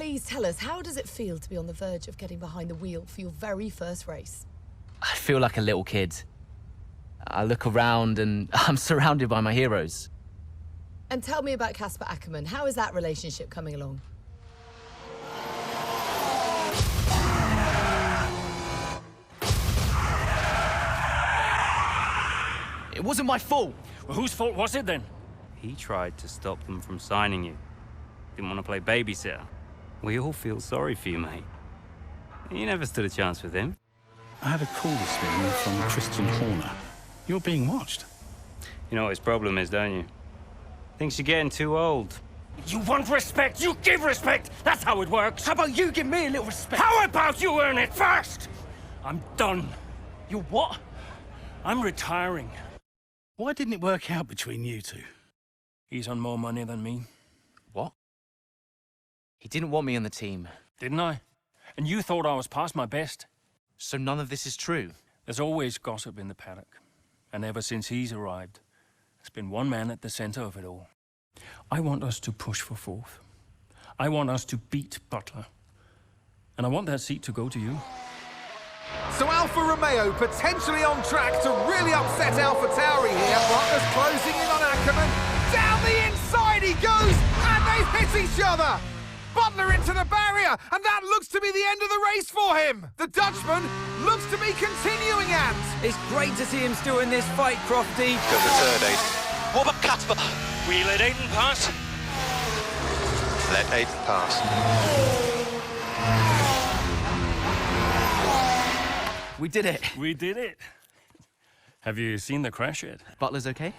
please tell us, how does it feel to be on the verge of getting behind the wheel for your very first race? I feel like a little kid. I look around and I'm surrounded by my heroes. And tell me about Casper Ackerman. How is that relationship coming along? It wasn't my fault. Well, whose fault was it then? He tried to stop them from signing you. Didn't want to play babysitter. We all feel sorry for you, mate. You never stood a chance with him. I had a call this morning from Christian Horner. You're being watched. You know what his problem is, don't you? Thinks you're getting too old. You want respect, you give respect! That's how it works! How about you give me a little respect? How about you earn it first? I'm done. You what? I'm retiring. Why didn't it work out between you two? He's on more money than me. What? He didn't want me on the team. Didn't I? And you thought I was past my best? So none of this is true? There's always gossip in the paddock. And ever since he's arrived, there's been one man at the center of it all. I want us to push for fourth. I want us to beat Butler. And I want that seat to go to you. So Alfa Romeo potentially on track to really upset AlphaTauri here. Butler's closing in on Ackerman. Down the inside he goes, and they've hit each other. Butler into the barrier, and that looks to be the end of the race for him. The Dutchman looks to be continuing and... It's great to see him still in this fight, Crofty. Go to third, Aiden. What about Casper? Will you let Aiden pass? Let Aiden pass. We did it. We did it. Have you seen the crash yet? Butler's okay?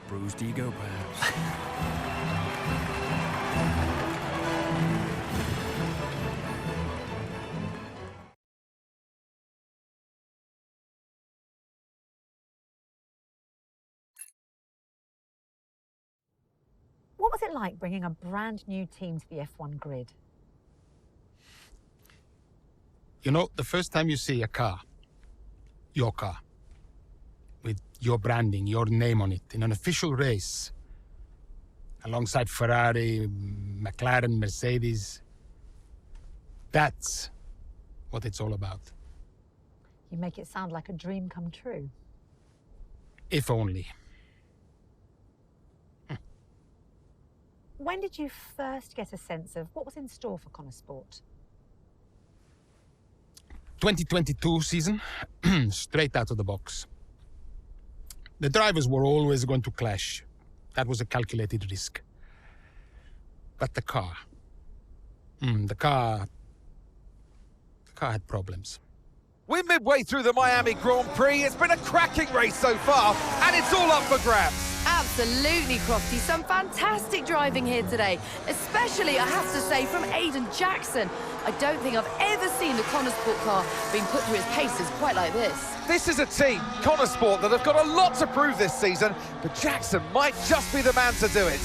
Bruised ego, perhaps. What was it like bringing a brand new team to the F1 grid? You know, the first time you see a car, your car, with your branding, your name on it, in an official race, alongside Ferrari, McLaren, Mercedes, that's what it's all about. You make it sound like a dream come true. If only. When did you first get a sense of what was in store for Connor Sport? 2022 season, straight out of the box. The drivers were always going to clash. That was a calculated risk. But the car had problems. We're midway through the Miami Grand Prix. It's been a cracking race so far, and it's all up for grabs. Absolutely, Crofty. Some fantastic driving here today, especially, I have to say, from Aiden Jackson. I don't think I've ever seen the Connor Sport car being put through its paces quite like this. This is a team, Connor Sport, that have got a lot to prove this season, but Jackson might just be the man to do it.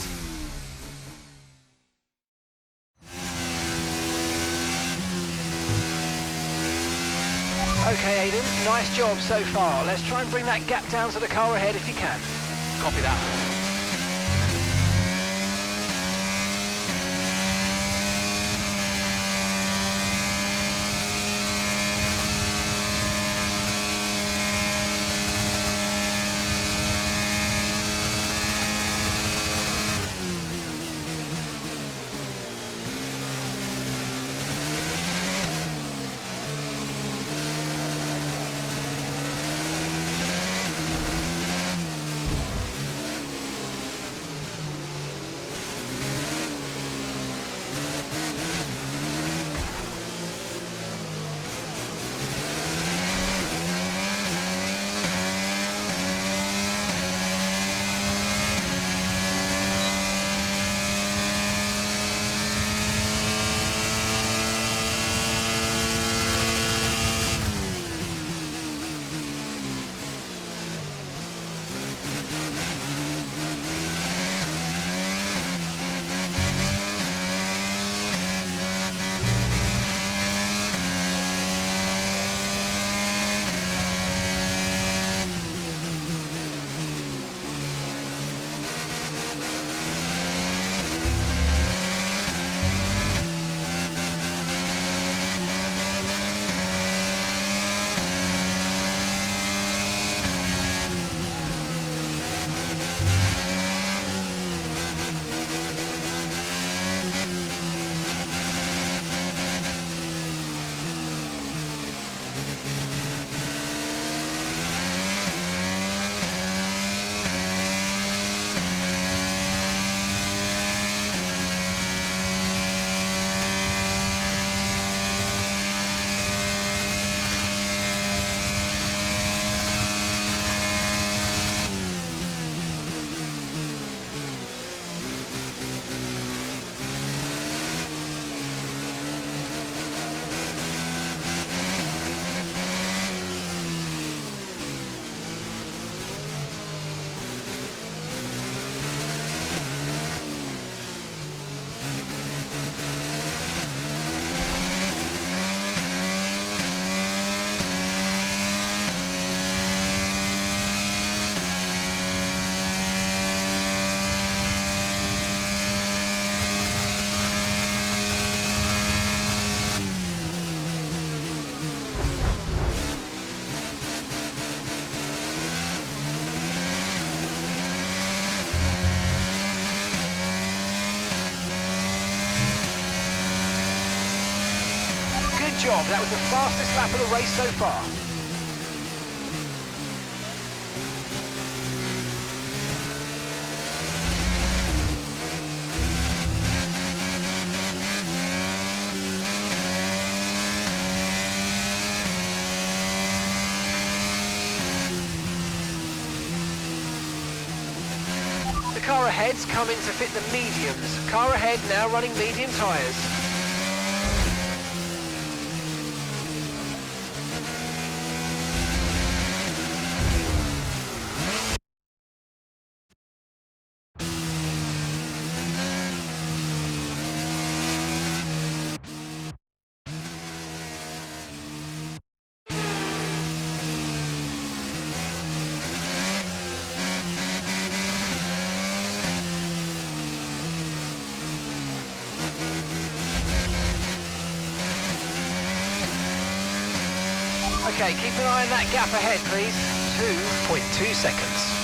Okay, Aiden, nice job so far. Let's try and bring that gap down to the car ahead if you can. Copy that. job. That was the fastest lap of the race so far. The car ahead's come in to fit the mediums. Car ahead now running medium tyres. Okay, keep an eye on that gap ahead, please. 2.2 seconds.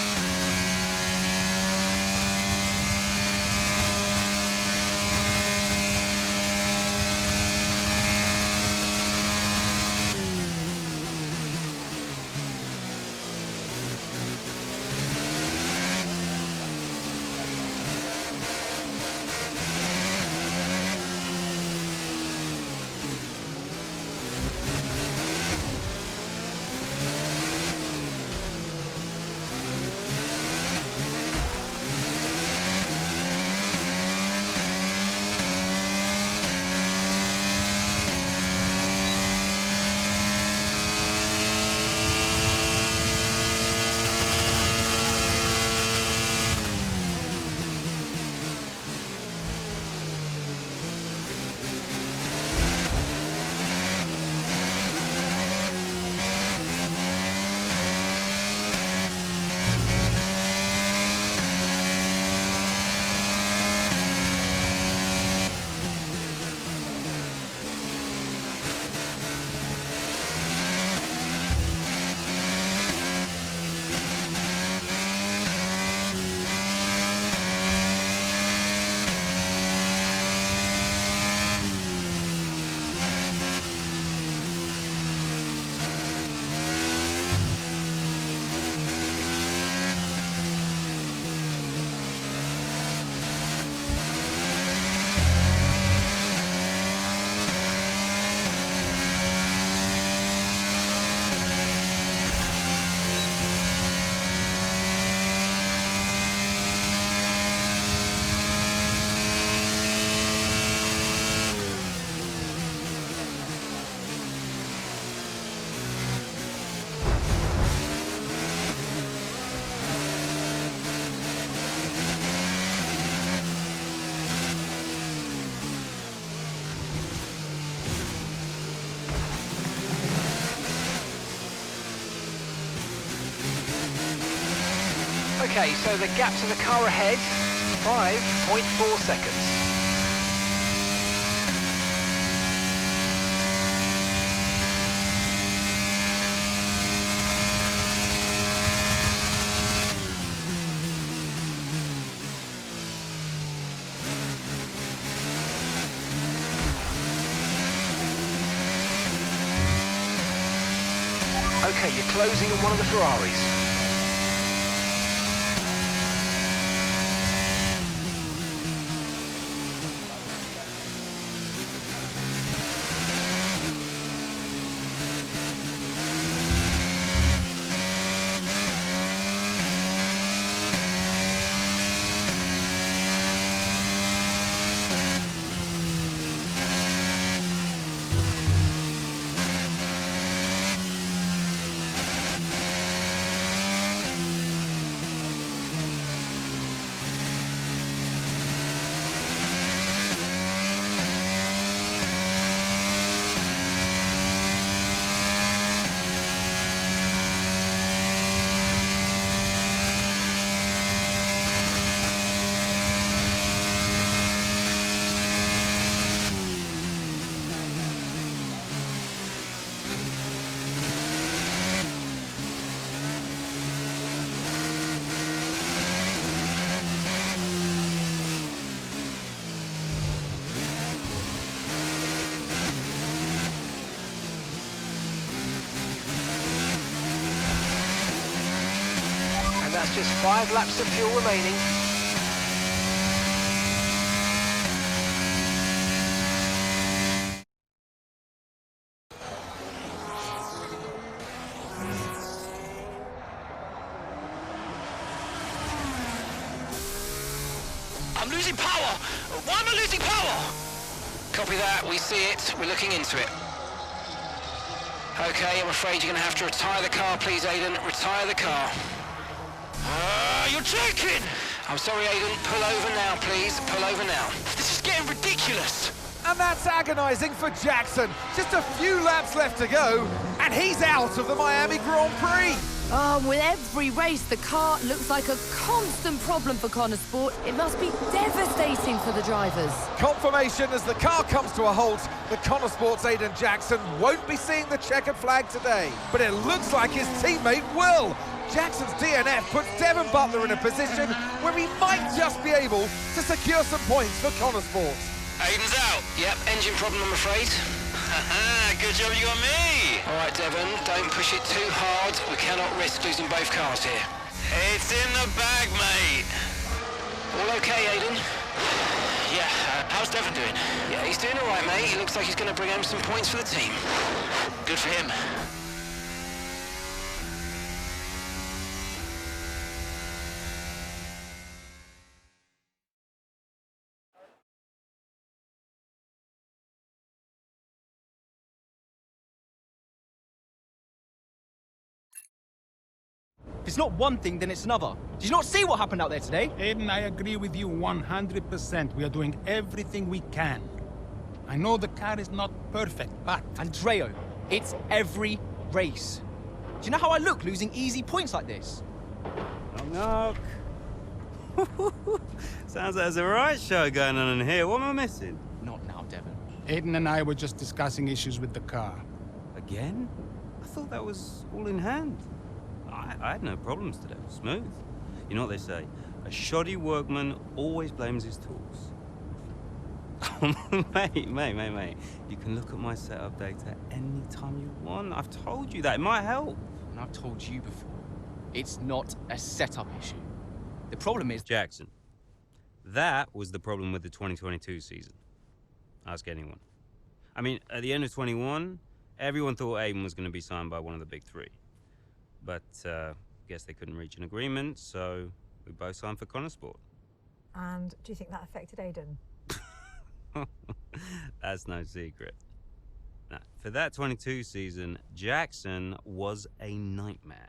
Okay, so the gap to the car ahead, 5.4 seconds. Okay, you're closing on one of the Ferraris. That's just 5 laps of fuel remaining. I'm losing power! Why am I losing power? Copy that, we see it, we're looking into it. Okay, I'm afraid you're going to have to retire the car, please, Aiden. Retire the car. You're joking! I'm sorry, Aiden. Pull over now, please. Pull over now. This is getting ridiculous! And that's agonising for Jackson. Just a few laps left to go, and he's out of the Miami Grand Prix. With every race, the car looks like a constant problem for Connor Sport. It must be devastating for the drivers. Confirmation as the car comes to a halt, the Connor Sport's Aiden Jackson won't be seeing the checkered flag today. But it looks like his teammate will. Jackson's DNF puts Devon Butler in a position where he might just be able to secure some points for Connor Sport. Aiden's out. Yep, engine problem, I'm afraid. Good job you got me! All right, Devon, don't push it too hard. We cannot risk losing both cars here. It's in the bag, mate. All okay, Aiden? Yeah, how's Devon doing? Yeah, he's doing all right, mate. He looks like he's going to bring home some points for the team. Good for him. If it's not one thing, then it's another. Did you not see what happened out there today? Aiden, I agree with you 100%. We are doing everything we can. I know the car is not perfect, but... Andreo, it's every race. Do you know how I look losing easy points like this? Knock, knock. Sounds like there's a riot show going on in here. What am I missing? Not now, Devon. Aiden and I were just discussing issues with the car. Again? I thought that was all in hand. I had no problems today. Smooth. You know what they say? A shoddy workman always blames his tools. mate. You can look at my setup data anytime you want. I've told you that. It might help. And I've told you before. It's not a setup issue. The problem is... Jackson. That was the problem with the 2022 season. Ask anyone. I mean, at the end of 21, everyone thought Aiden was going to be signed by one of the big three. But, guess they couldn't reach an agreement, so we both signed for Connor Sport. And do you think that affected Aiden? That's no secret. Now, for that 22 season, Jackson was a nightmare.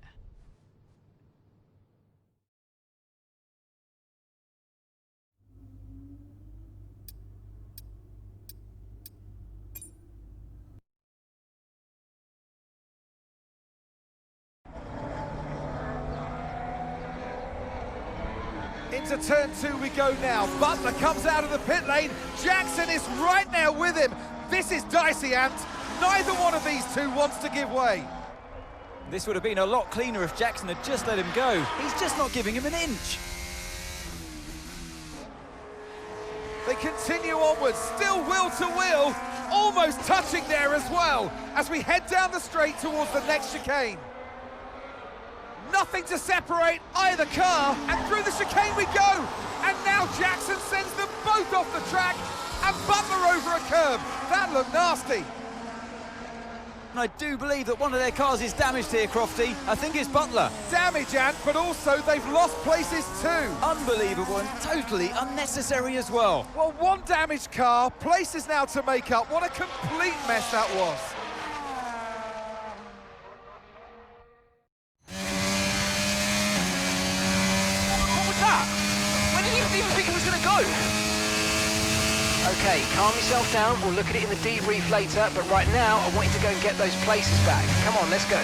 Into turn 2 we go now. Butler comes out of the pit lane. Jackson is right now with him. This is dicey, Ant. Neither one of these two wants to give way. This would have been a lot cleaner if Jackson had just let him go. He's just not giving him an inch. They continue onwards, still wheel to wheel, almost touching there as well, as we head down the straight towards the next chicane. Nothing to separate either car, and through the chicane we go. And now Jackson sends them both off the track, and Butler over a curb. That looked nasty. And I do believe that one of their cars is damaged here, Crofty. I think it's Butler. Damage, Ant, but also they've lost places too. Unbelievable and totally unnecessary as well. Well, one damaged car, places now to make up. What a complete mess that was. What was that? Where did you even think it was going to go? Okay, calm yourself down. We'll look at it in the debrief later, but right now I want you to go and get those places back. Come on, let's go.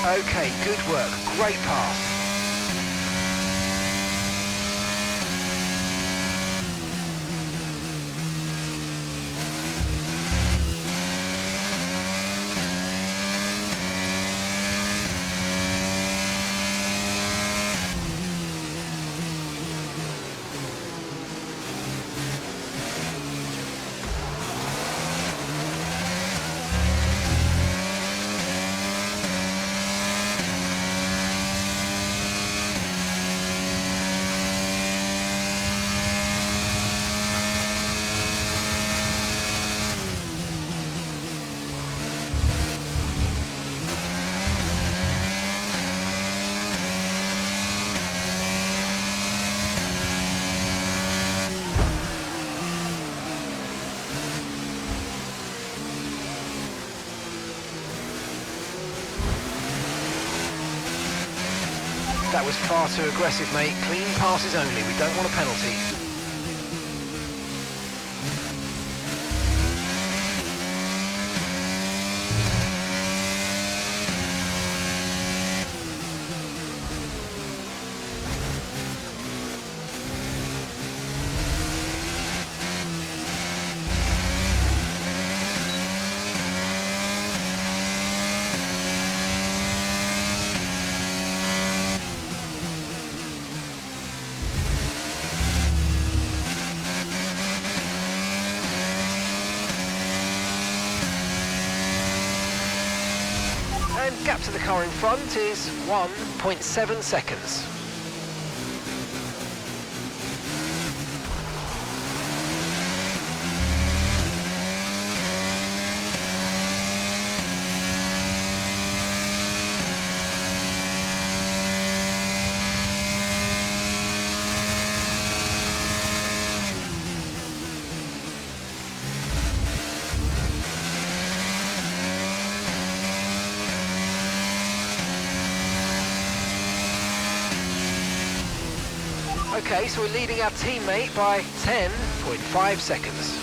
Okay, good work. Great pass. That was far too aggressive, mate. Clean passes only. We don't want a penalty. And gap to the car in front is 1.7 seconds. Okay, so we're leading our teammate by 10.5 seconds.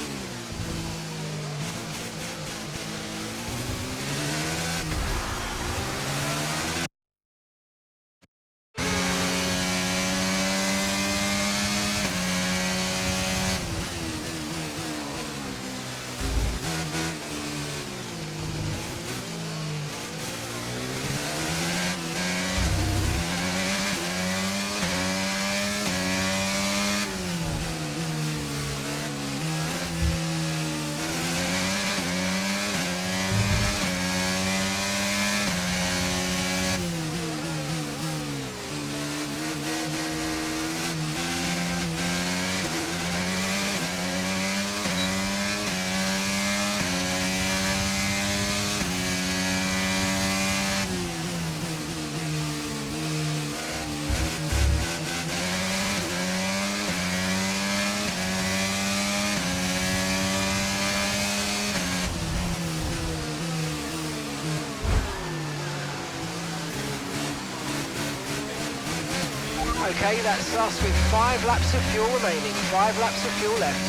Okay, that's us with 5 laps of fuel remaining. 5 laps of fuel left.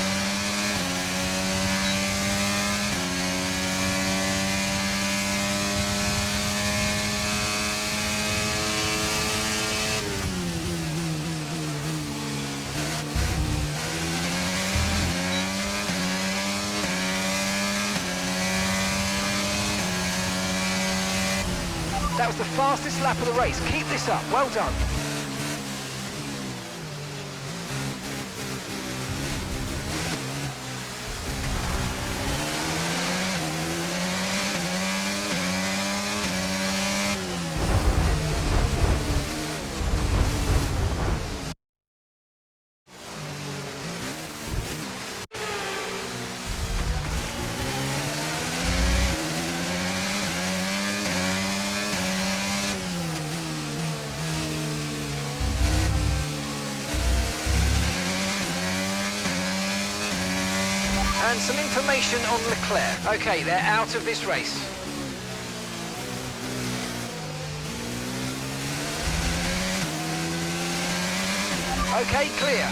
That was the fastest lap of the race. Keep this up. Well done. And some information on Leclerc. Okay, they're out of this race. Okay, clear.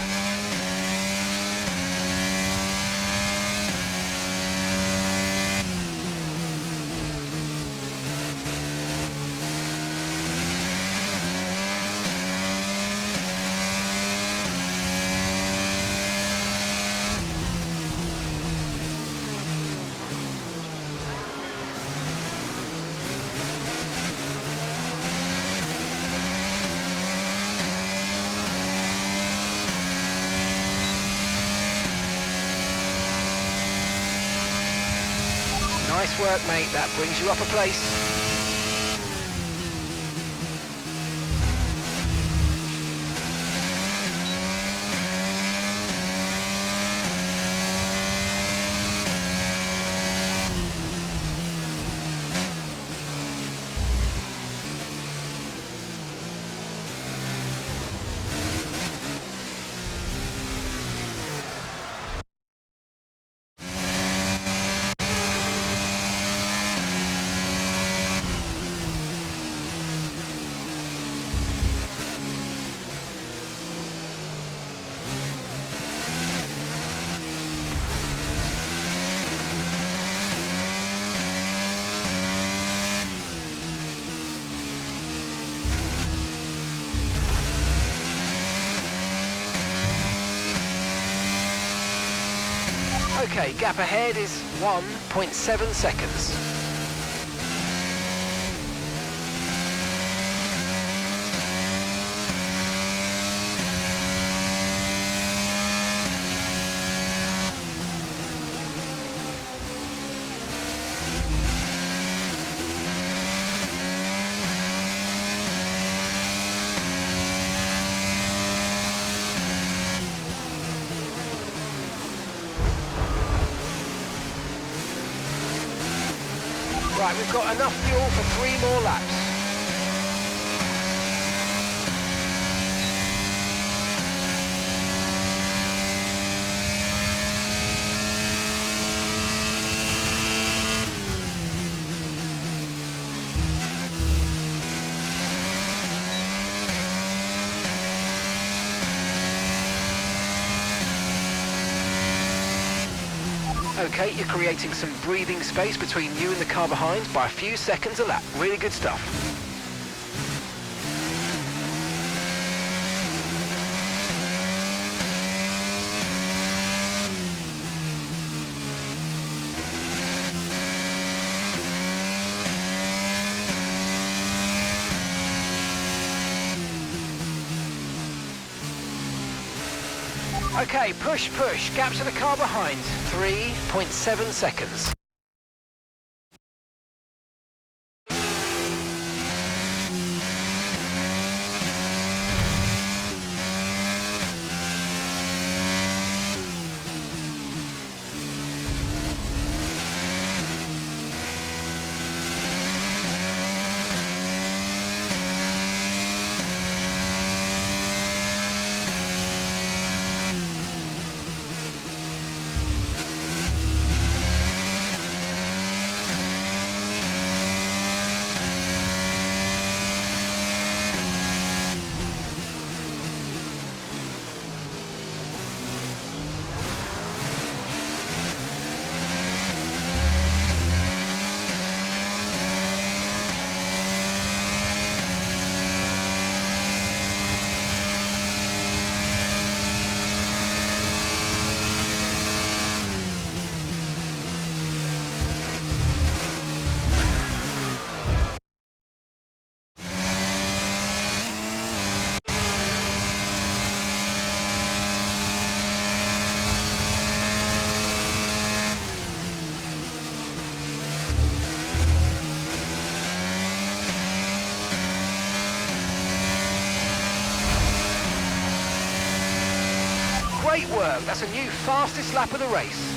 work, mate. That brings you up a place. Okay, gap ahead is 1.7 seconds. Right, we've got enough fuel for 3 more laps. Okay, you're creating some breathing space between you and the car behind by a few seconds a lap. Really good stuff. Okay, push, push. Gap to the car behind. 3.7 seconds. Great work, that's a new fastest lap of the race.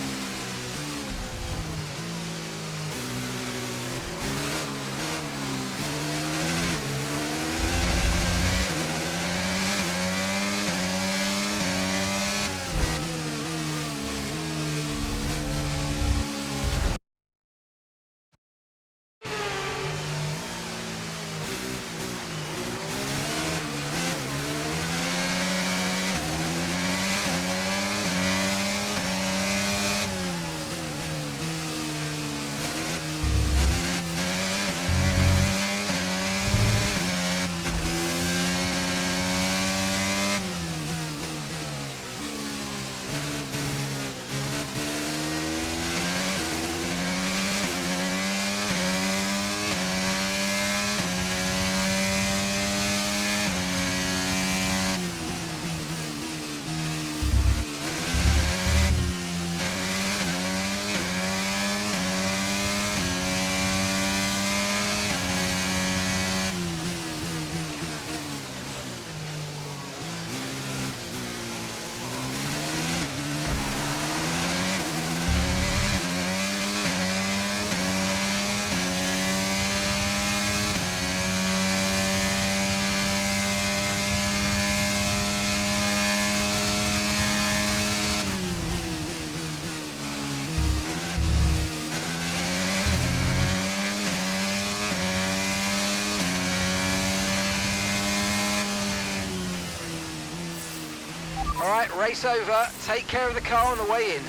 All right, race over. Take care of the car on the way in.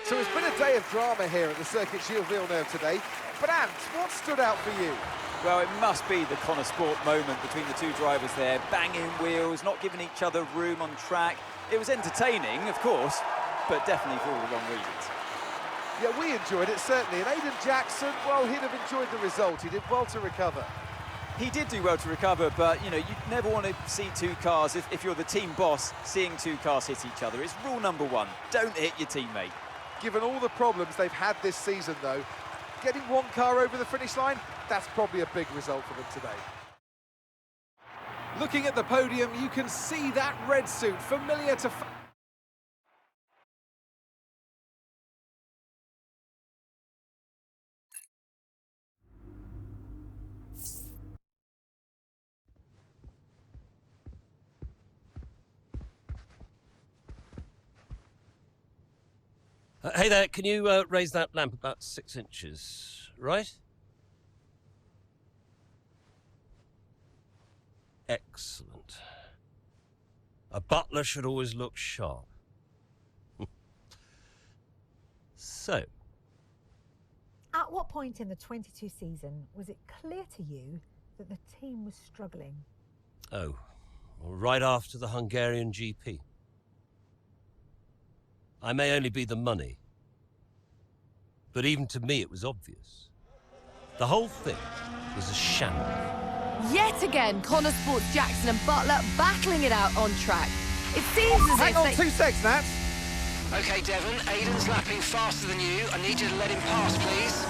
So it's been a day of drama here at the Circuit Gilles Villeneuve today. But Ant, what stood out for you? Well, it must be the Connor Sport moment between the two drivers there, banging wheels, not giving each other room on track. It was entertaining, of course, but definitely for all the wrong reasons. Yeah, we enjoyed it, certainly. And Aiden Jackson, well, he'd have enjoyed the result. He did well to recover. He did do well to recover, but, you know, you never want to see two cars, if you're the team boss, seeing two cars hit each other. It's rule number one, don't hit your teammate. Given all the problems they've had this season, though, getting one car over the finish line, that's probably a big result for them today. Looking at the podium, you can see that red suit, familiar to... Hey there, can you raise that lamp about 6 inches, right? Excellent. A butler should always look sharp. So. At what point in the 22 season was it clear to you that the team was struggling? Oh, well, right after the Hungarian GP. I may only be the money, but even to me it was obvious. The whole thing was a shambles. Yet again, Connor Sport's Jackson and Butler battling it out on track. It seems as Hang if on, they... 2 seconds, Nat. Okay, Devon, Aiden's lapping faster than you. I need you to let him pass, please.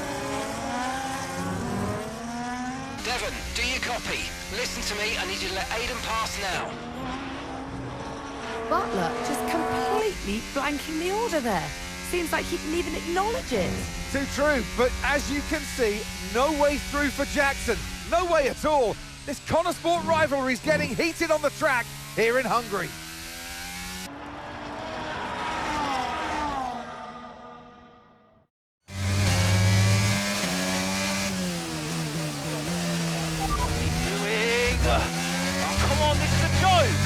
Devon, do you copy? Listen to me, I need you to let Aiden pass now. Butler just completely blanking the order there. Seems like he didn't even acknowledge it. Too true, but as you can see, no way through for Jackson. No way at all. This Connor Sport rivalry is getting heated on the track here in Hungary. Oh, come on, this is a joke!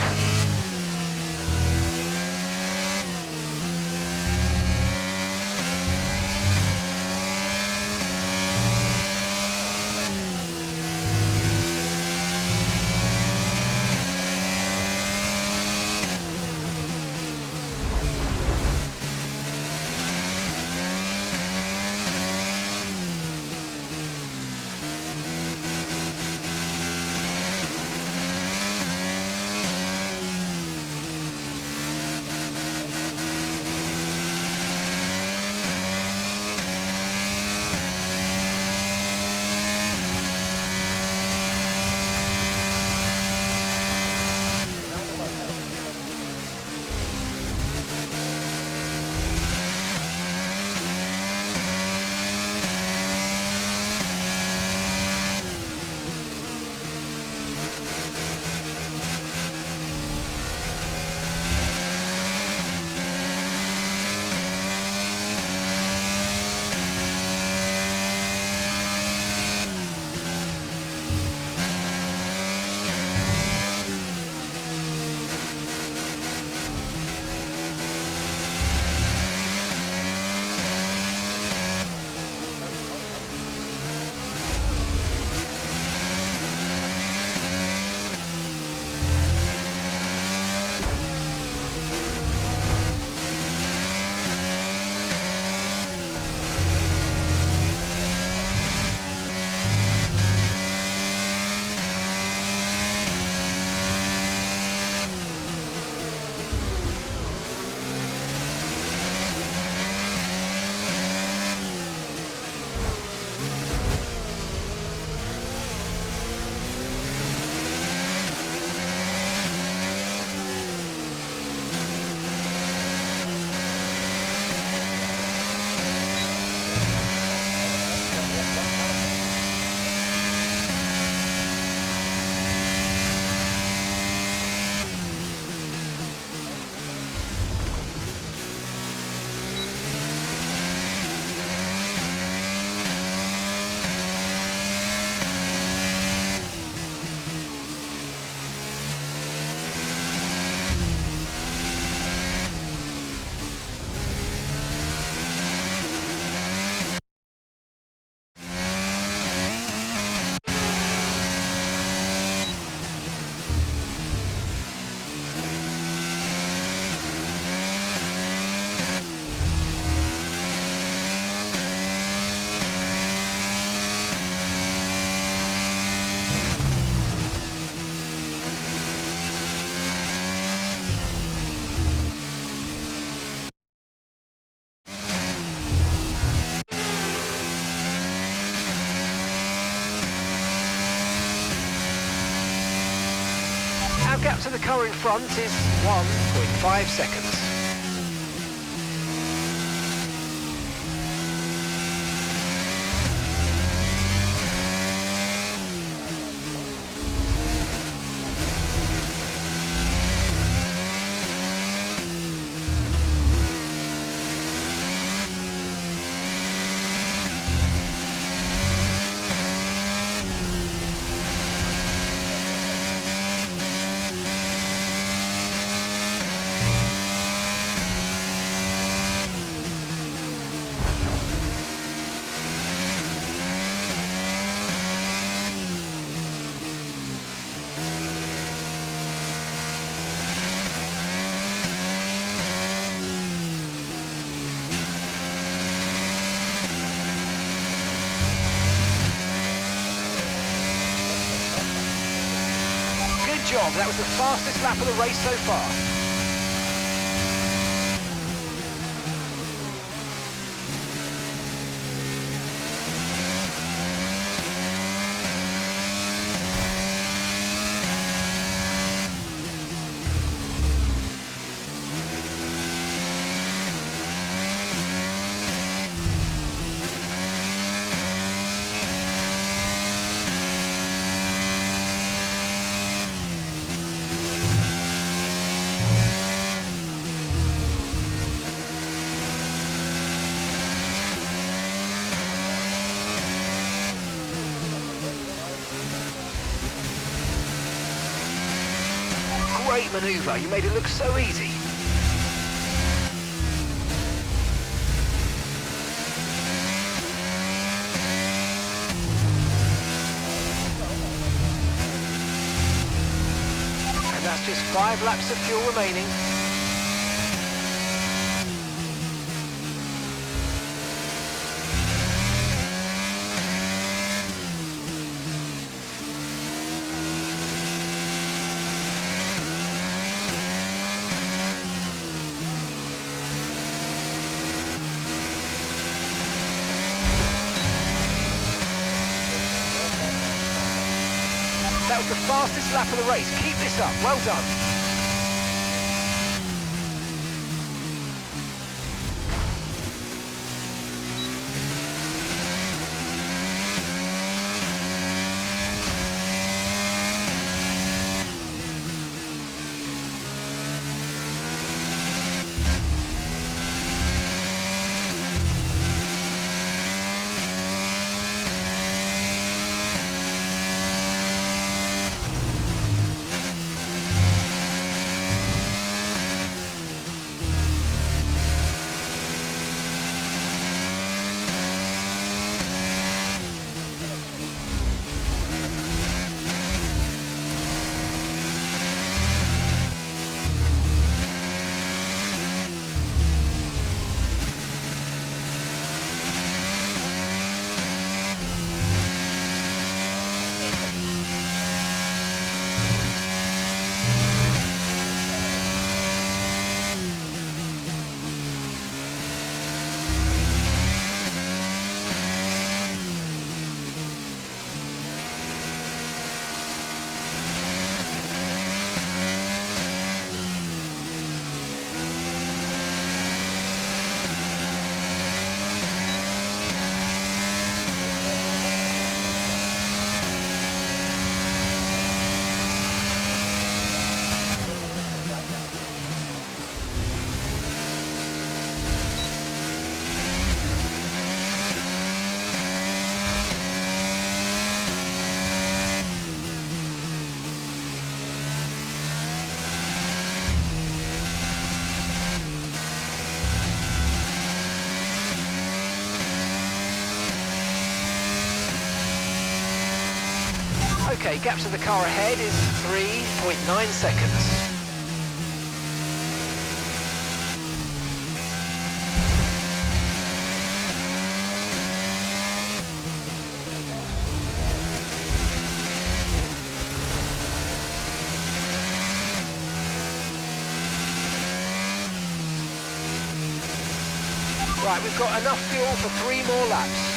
gap to the car in front is 1.5 seconds. Good job, that was the fastest lap of the race so far. Great manoeuvre, you made it look so easy. And that's just 5 laps of fuel remaining. That was the fastest lap of the race. Keep this up. Well done. Okay, gap to the car ahead is 3.9 seconds. Right, we've got enough fuel for 3 more laps.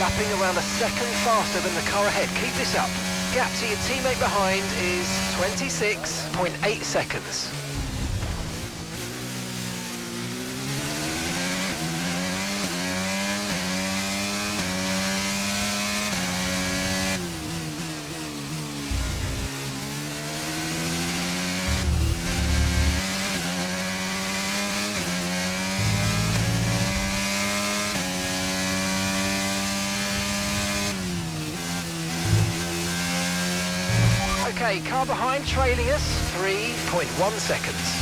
lapping around a second faster than the car ahead. Keep this up. Gap to your teammate behind is 26.8 seconds. Okay, car behind trailing us, 3.1 seconds.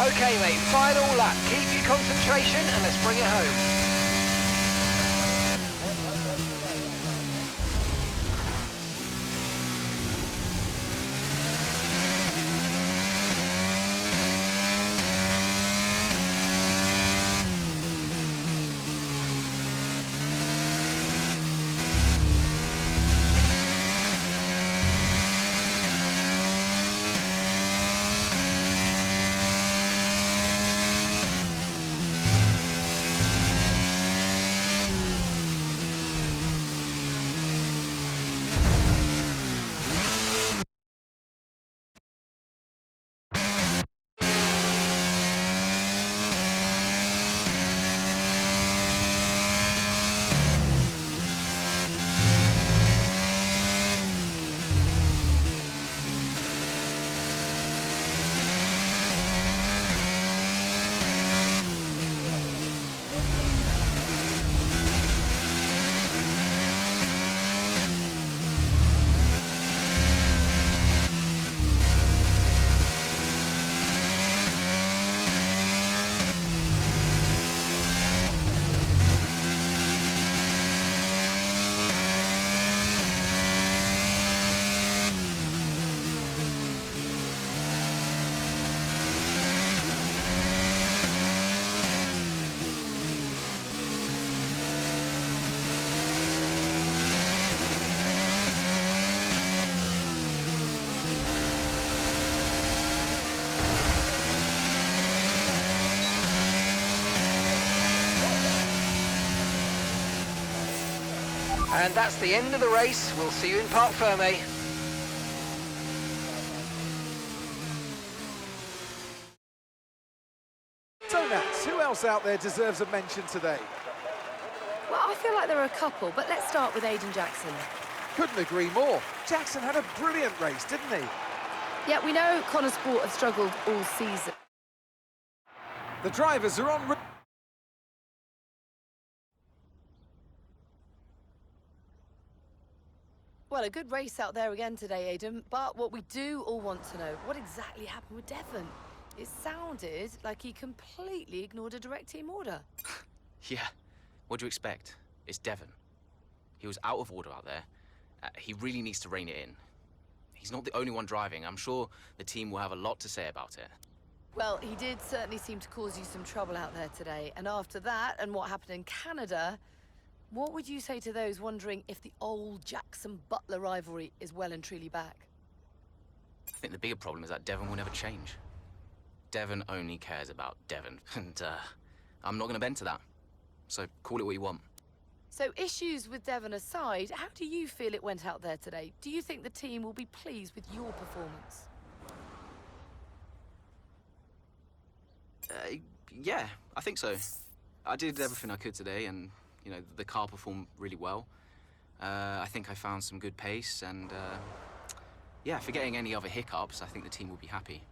Okay, mate, final lap. Keep your concentration and let's bring it home. And that's the end of the race. We'll see you in Parc Fermé. So Nats, who else out there deserves a mention today? Well, I feel like there are a couple, but let's start with Aiden Jackson. Couldn't agree more. Jackson had a brilliant race, didn't he? Yeah, we know Connor Sport have struggled all season. The drivers are on... Well, a good race out there again today, Aidan, but what we do all want to know, what exactly happened with Devon? It sounded like he completely ignored a direct team order. Yeah, what do you expect? It's Devon. He was out of order out there. He really needs to rein it in. He's not the only one driving. I'm sure the team will have a lot to say about it. Well, he did certainly seem to cause you some trouble out there today, and after that and what happened in Canada, what would you say to those wondering if the old Jackson-Butler rivalry is well and truly back? I think the bigger problem is that Devon will never change. Devon only cares about Devon, and I'm not going to bend to that. So call it what you want. So issues with Devon aside, how do you feel it went out there today? Do you think the team will be pleased with your performance? Yeah, I think so. I did everything I could today, and you know, the car performed really well. I think I found some good pace, and yeah, forgetting any other hiccups, I think the team will be happy.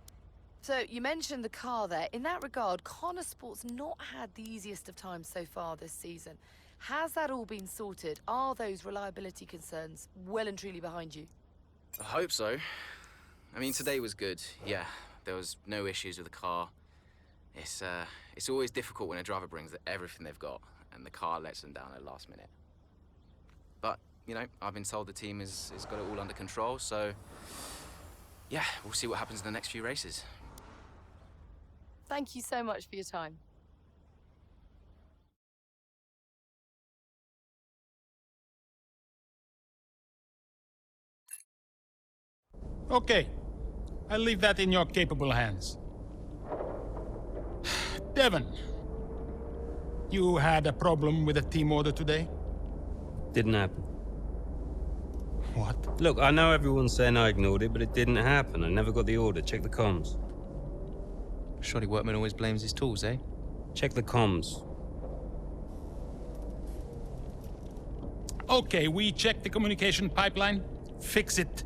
So, you mentioned the car there. In that regard, Connor Sport's not had the easiest of times so far this season. Has that all been sorted? Are those reliability concerns well and truly behind you? I hope so. I mean, today was good. Yeah, there was no issues with the car. It's always difficult when a driver brings everything they've got and the car lets them down at the last minute. But, you know, I've been told the team has got it all under control, so yeah, we'll see what happens in the next few races. Thank you so much for your time. Okay, I'll leave that in your capable hands. Devon, you had a problem with a team order today? Didn't happen. What? Look, I know everyone's saying I ignored it, but it didn't happen. I never got the order. Check the comms. Shoddy workman always blames his tools, eh? Check the comms. Okay, we checked the communication pipeline. Fix it.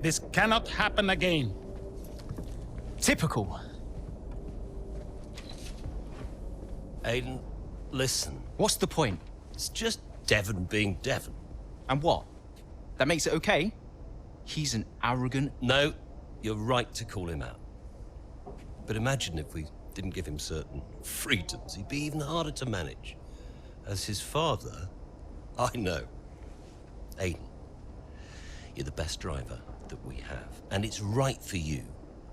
This cannot happen again. Typical. Aiden, listen. What's the point? It's just Devon being Devon. And what? That makes it okay? He's an arrogant... No, you're right to call him out. But imagine if we didn't give him certain freedoms. He'd be even harder to manage. As his father, I know. Aiden, you're the best driver that we have. And it's right for you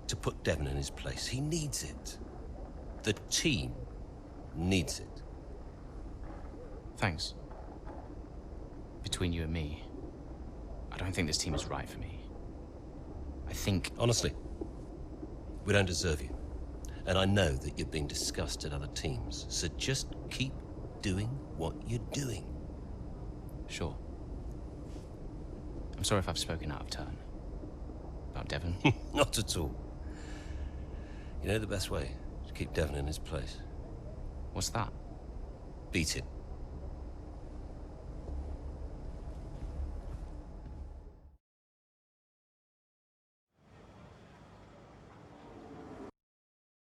to put Devon in his place. He needs it. The team needs it. Thanks. Between you and me, I don't think this team is right for me. I think... Honestly, we don't deserve you. And I know that you're being discussed at other teams, so just keep doing what you're doing. Sure. I'm sorry if I've spoken out of turn. About Devon. Not at all. You know the best way to keep Devon in his place? What's that? Beat it.